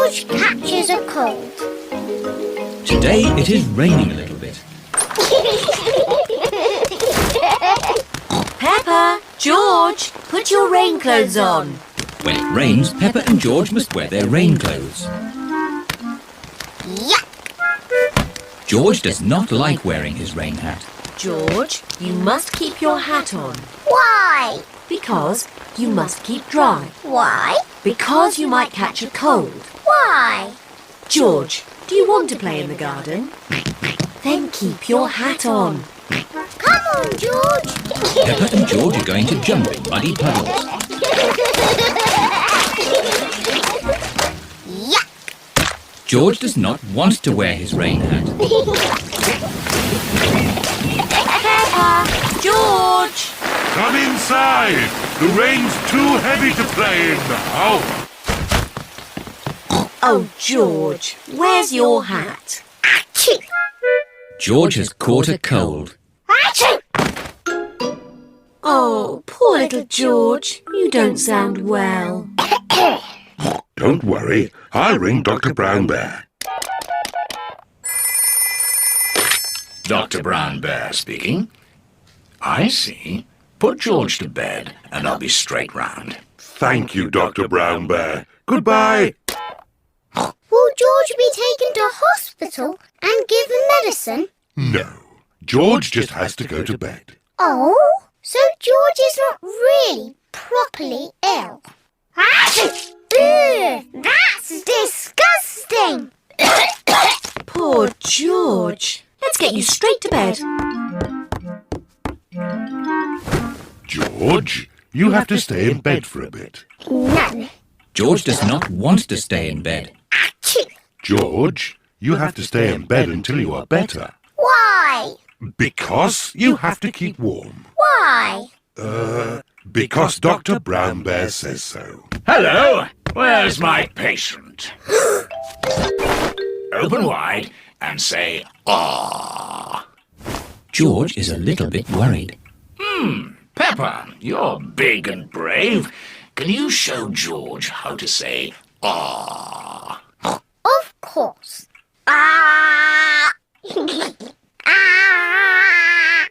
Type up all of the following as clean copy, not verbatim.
George catches a cold. Today it is raining a little bit. Peppa, George, put your rain clothes on. When it rains, Peppa and George must wear their rain clothes. Yuck! George does not like wearing his rain hat. George, you must keep your hat on. Why? Because you must keep dry. Why? Because you might catch a cold. Why? George, do you want to play in the garden? Then keep your hat on. Come on, George. Peppa and George are going to jump in muddy puddles. Yuck! George does not want to wear his rain hat. Peppa, George! Come inside! The rain's too heavy to play in now. Oh, George, where's your hat? Achoo! George has caught a cold. Achoo! Oh, poor little George. You don't sound well. Don't worry, I'll ring Dr. Brown Bear. Dr. Brown Bear speaking. I see. Put George to bed and I'll be straight round. Thank you, Dr. Brown Bear. Goodbye. Will George be taken to hospital and given medicine? No, George just has to go to bed. Oh, so George is not really properly ill. Achoo! Ugh, that's disgusting! Poor George. Let's get you straight to bed. George, you have to stay in bed for a bit. No. George does not want to stay in bed. Achoo! George, you have to stay in bed until you are better. Why? Because you have to keep warm. Why? Because Dr. Brown Bear says so. Hello, where's my patient? Open wide and say, "Ah." George is a little bit worried. Peppa, you're big and brave. Can you show George how to say, "Ah"? Of course. Ah! Ah!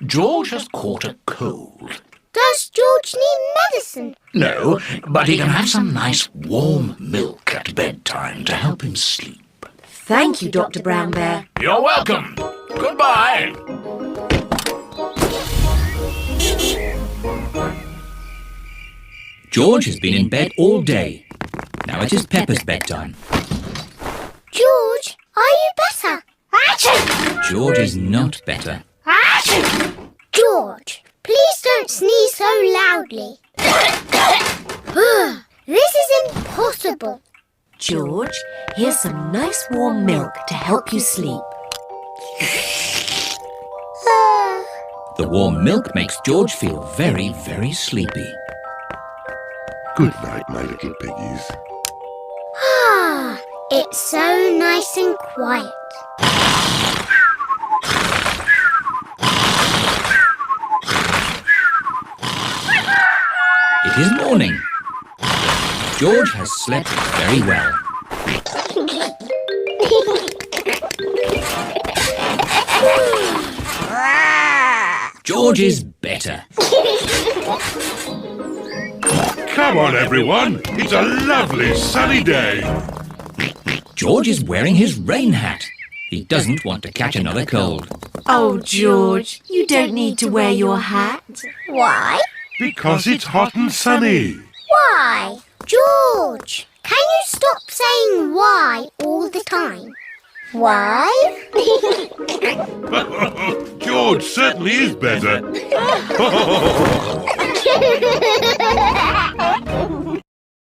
George has caught a cold. Does George need medicine? No, but he can have some nice warm milk at bedtime to help him sleep. Thank you, Dr. Brown Bear. You're welcome. Goodbye. George has been in bed all day. Now it is Peppa's bedtime. George, are you better? Achoo! George is not better. Achoo! George, please don't sneeze so loudly. This is impossible. George, here's some nice warm milk to help you sleep. The warm milk makes George feel very, very sleepy. Good night, my little piggies. It's so nice and quiet. It is morning. George has slept very well. George is better. Come on, everyone. It's a lovely sunny day. George is wearing his rain hat. He doesn't want to catch another cold. Oh, George, you don't need to wear your hat. Why? Because it's hot and sunny. Why? George, can you stop saying why all the time? Why? George certainly is better.